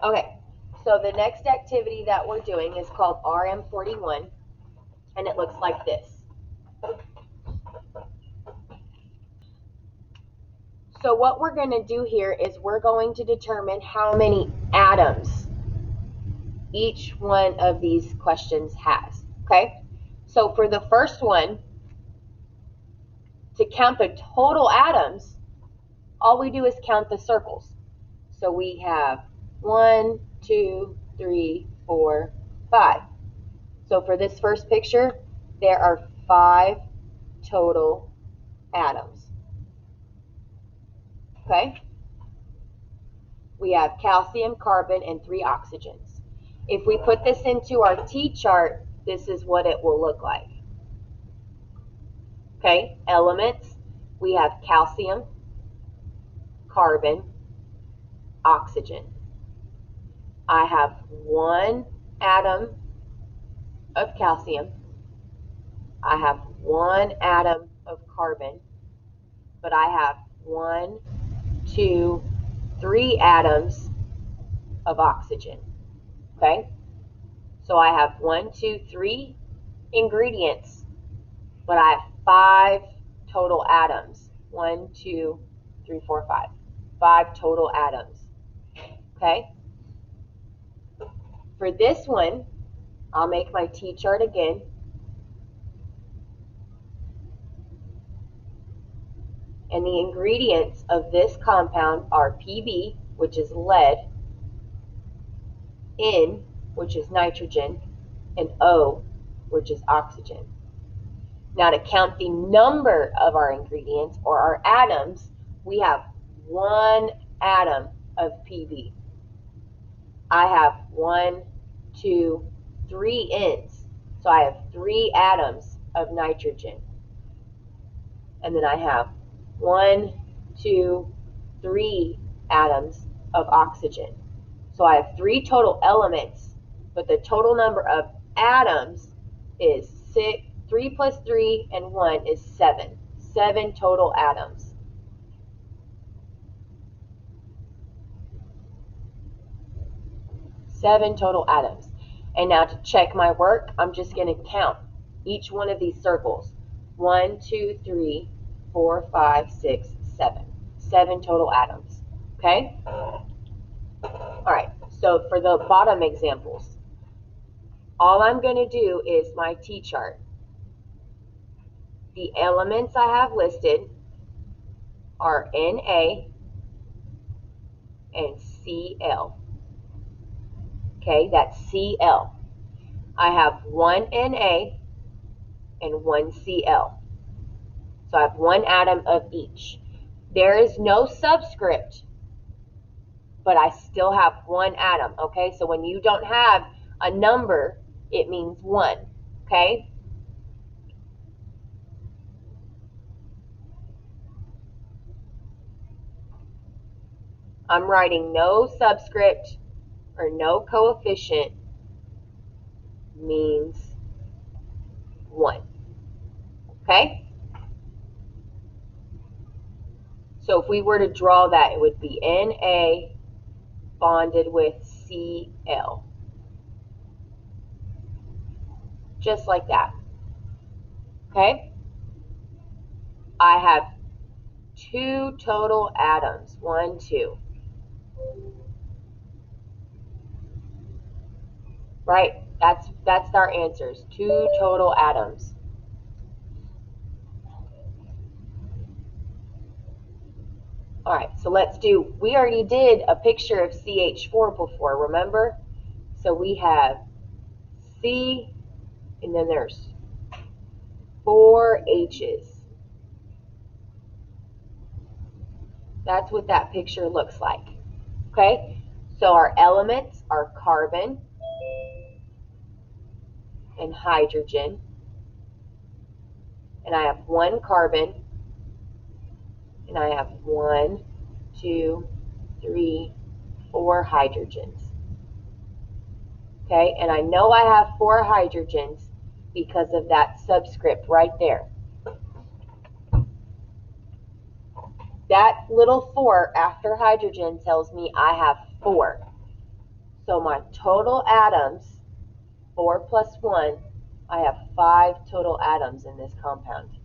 Okay, so the next activity that we're doing is called RM41, and it looks like this. So what we're going to do here is we're going to determine how many atoms each one of these questions has, okay? So for the first one, to count the total atoms, all we do is count the circles. So we have 1, 2, 3, 4, 5. So for this first picture, there are 5 total atoms. Okay? We have calcium, carbon, and 3 oxygens. If we put this into our T-chart, this is what it will look like. Okay? Elements, we have calcium, carbon, oxygen. I have 1 atom of calcium. I have 1 atom of carbon, but I have 1, 2, 3 atoms of oxygen. Okay? So I have 1, 2, 3 ingredients, but I have 5 total atoms. 1, 2, 3, 4, 5. 5 total atoms. Okay? For this one, I'll make my T-chart again. And the ingredients of this compound are Pb, which is lead, N, which is nitrogen, and O, which is oxygen. Now to count the number of our ingredients, or our atoms, we have 1 atom of Pb. I have 1, 2, 3 N's. So I have 3 atoms of nitrogen. And then I have 1, 2, 3 atoms of oxygen. So I have 3 total elements, but the total number of atoms is 6. 3 plus 3 and 1 is 7. 7 total atoms. Seven total atoms. And now to check my work, I'm just going to count each one of these circles. 1, 2, 3, 4, 5, 6, 7. 7 total atoms. Okay? All right, so for the bottom examples, all I'm going to do is my T-chart. The elements I have listed are Na and Cl. Okay, that's Cl. I have 1 Na and 1 Cl. So I have 1 atom of each. There is no subscript, but I still have 1 atom. Okay, so when you don't have a number, it means 1. Okay? I'm writing no subscript or no coefficient means 1. Okay? So if we were to draw that, it would be Na bonded with Cl. Just like that. Okay? I have 2 total atoms. 1, 2. Right? That's our answers. 2 total atoms. All right, so let's do, we already did a picture of CH4 before, remember? So we have C, and then there's 4 H's. That's what that picture looks like. Okay, so our elements are carbon and hydrogen. And I have 1 carbon, and I have 1, 2, 3, 4 hydrogens. Okay, and I know I have 4 hydrogens because of that subscript right there. That little 4 after hydrogen tells me I have 4. So my total atoms, 4 plus 1, I have 5 total atoms in this compound.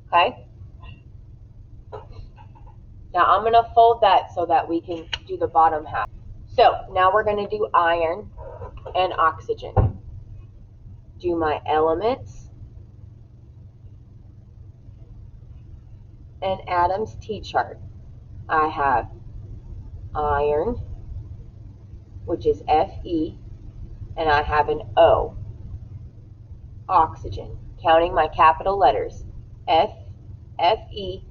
Okay? Now I'm going to fold that so that we can do the bottom half. So now we're going to do iron and oxygen. Do my elements and atoms T-chart. I have iron, which is Fe, and I have an O, oxygen, counting my capital letters, F, Fe,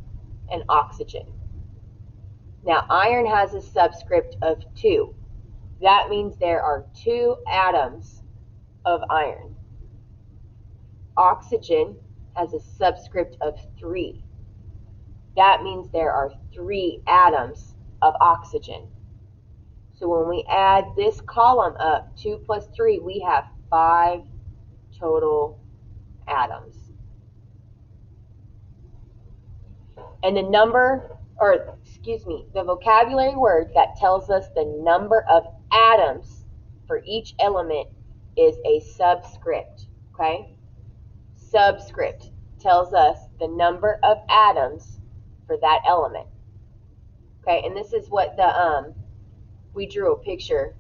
and oxygen. Now iron has a subscript of 2. That means there are 2 atoms of iron. Oxygen has a subscript of 3. That means there are 3 atoms of oxygen. So when we add this column up, 2 plus 3, we have 5 total atoms. And the the vocabulary word that tells us the number of atoms for each element is a subscript, okay? Subscript tells us the number of atoms for that element. Okay, and this is what we drew a picture.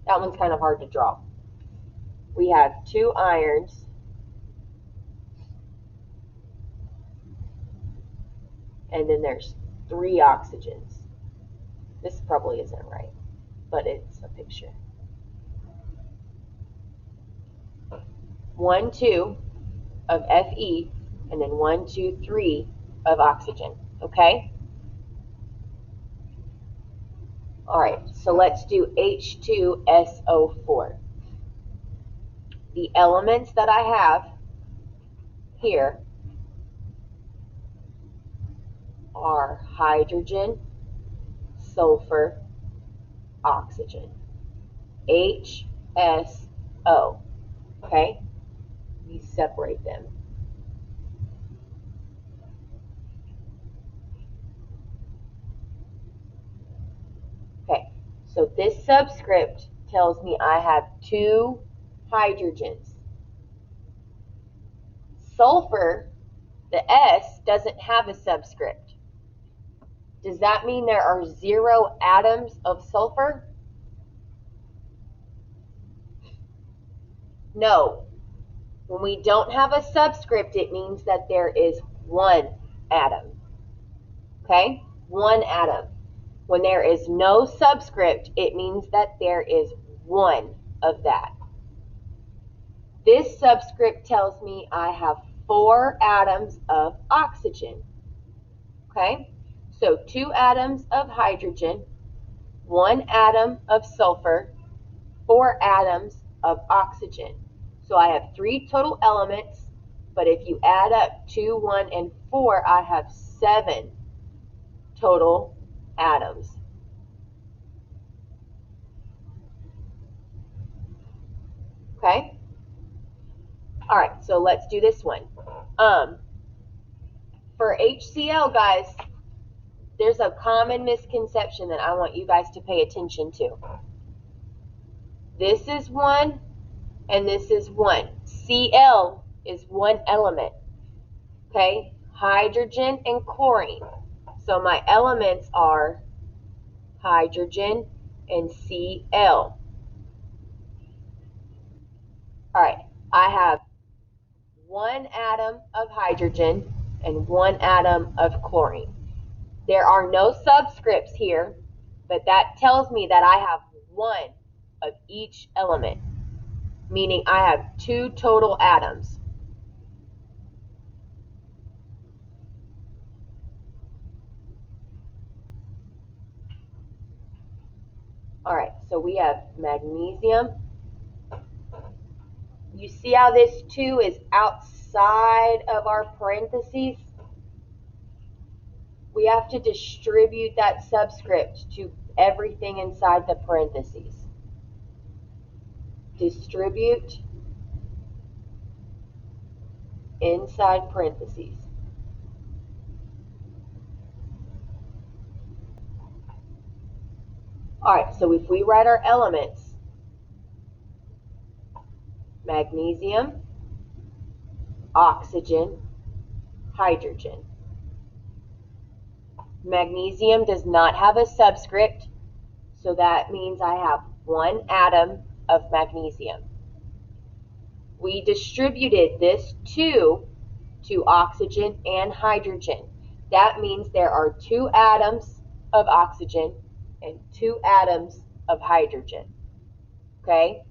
That one's kind of hard to draw. We have 2 irons, and then there's 3 oxygens. This probably isn't right, but it's a picture. 1, 2 of Fe, and then 1, 2, 3 of oxygen. Okay? All right, so let's do H2SO4. The elements that I have here are hydrogen, sulfur, oxygen. HSO. Okay? We separate them. Okay, so this subscript tells me I have 2 hydrogens. Sulfur, the S, doesn't have a subscript. Does that mean there are 0 atoms of sulfur? No. When we don't have a subscript, it means that there is 1 atom. Okay? 1 atom. When there is no subscript, it means that there is 1 of that. This subscript tells me I have 4 atoms of oxygen. Okay? So 2 atoms of hydrogen, 1 atom of sulfur, 4 atoms of oxygen. So I have 3 total elements, but if you add up 2, 1, and 4, I have 7 total atoms. Okay? All right, so let's do this one. For HCl, guys, there's a common misconception that I want you guys to pay attention to. This is 1, and this is 1. Cl is 1 element. Okay? Hydrogen and chlorine. So my elements are hydrogen and Cl. All right, I have 1 atom of hydrogen and 1 atom of chlorine. There are no subscripts here, but that tells me that I have 1 of each element, meaning I have 2 total atoms. All right, so we have magnesium. You see how this 2 is outside of our parentheses? We have to distribute that subscript to everything inside the parentheses. Distribute inside parentheses. All right, so if we write our elements, magnesium, oxygen, hydrogen. Magnesium does not have a subscript, so that means I have one atom of magnesium. We distributed this 2 to oxygen and hydrogen. That means there are 2 atoms of oxygen and 2 atoms of hydrogen. Okay?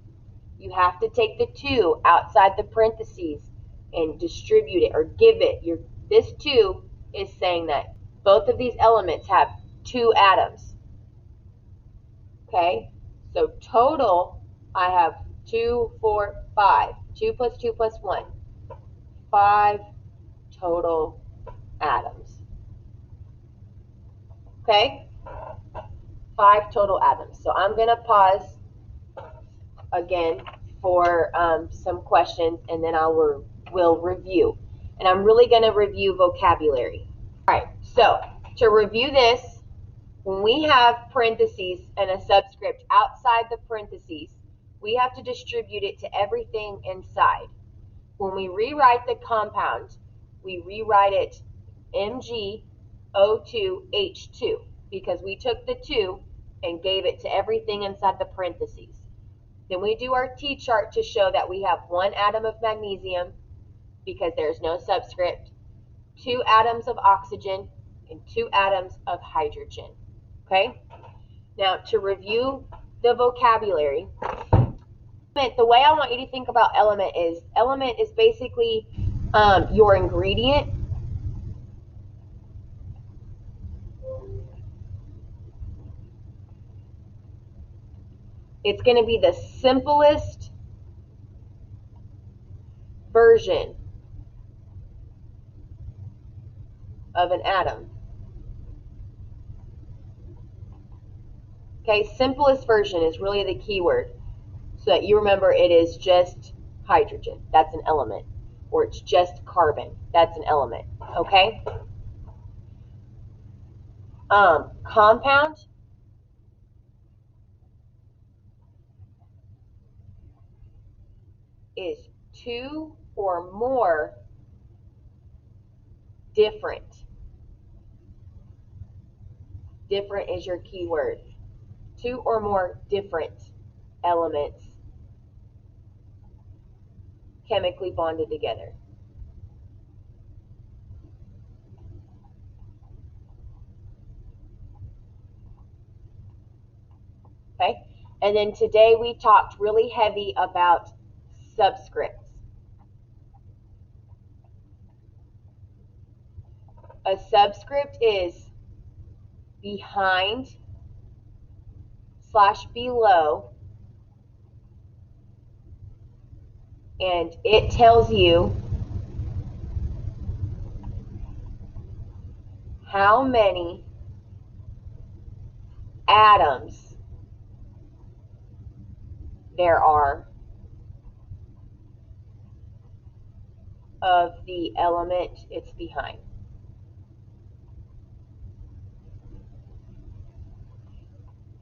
You have to take the 2 outside the parentheses and distribute it or give it. This 2 is saying that both of these elements have 2 atoms. Okay? So total, I have 2, 4, 5. 2 plus 2 plus 1. 5 total atoms. Okay? 5 total atoms. So I'm going to pause again for some questions, and then we'll review. And I'm really going to review vocabulary. All right, so to review this, when we have parentheses and a subscript outside the parentheses, we have to distribute it to everything inside. When we rewrite the compound, we rewrite it MgO2H2 because we took the 2 and gave it to everything inside the parentheses. Then we do our T-chart to show that we have 1 atom of magnesium because there's no subscript, 2 atoms of oxygen, and 2 atoms of hydrogen. Okay? Now, to review the vocabulary, the way I want you to think about element is basically your ingredient. It's going to be the simplest version of an atom. Okay, simplest version is really the key word, so that you remember it is just hydrogen. That's an element. Or it's just carbon. That's an element. Okay? Compound is 2 or more different. Different is your key word. 2 or more different elements chemically bonded together. Okay? And then today we talked really heavy about subscripts. A subscript is behind / below, and it tells you how many atoms there are of the element it's behind.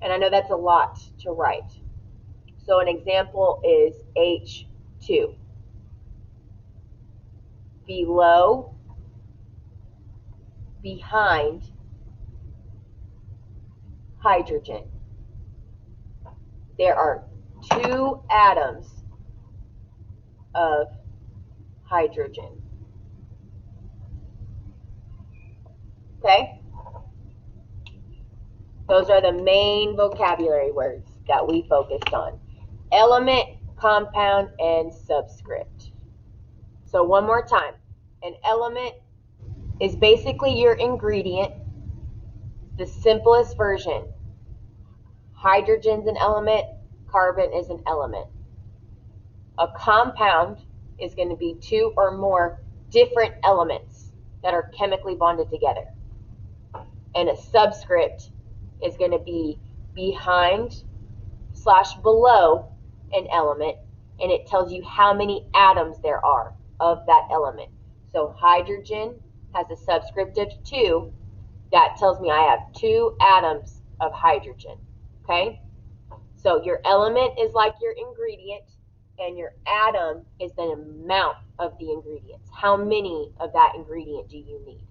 And I know that's a lot to write. So an example is H2. Below, behind, hydrogen. There are 2 atoms of hydrogen. Okay? Those are the main vocabulary words that we focused on. Element, compound, and subscript. So one more time. An element is basically your ingredient, the simplest version. Hydrogen's an element, carbon is an element. A compound is going to be 2 or more different elements that are chemically bonded together. And a subscript is going to be behind / below an element, and it tells you how many atoms there are of that element. So hydrogen has a subscript of 2. That tells me I have 2 atoms of hydrogen. Okay? So your element is like your ingredient, and your atom is the amount of the ingredients. How many of that ingredient do you need?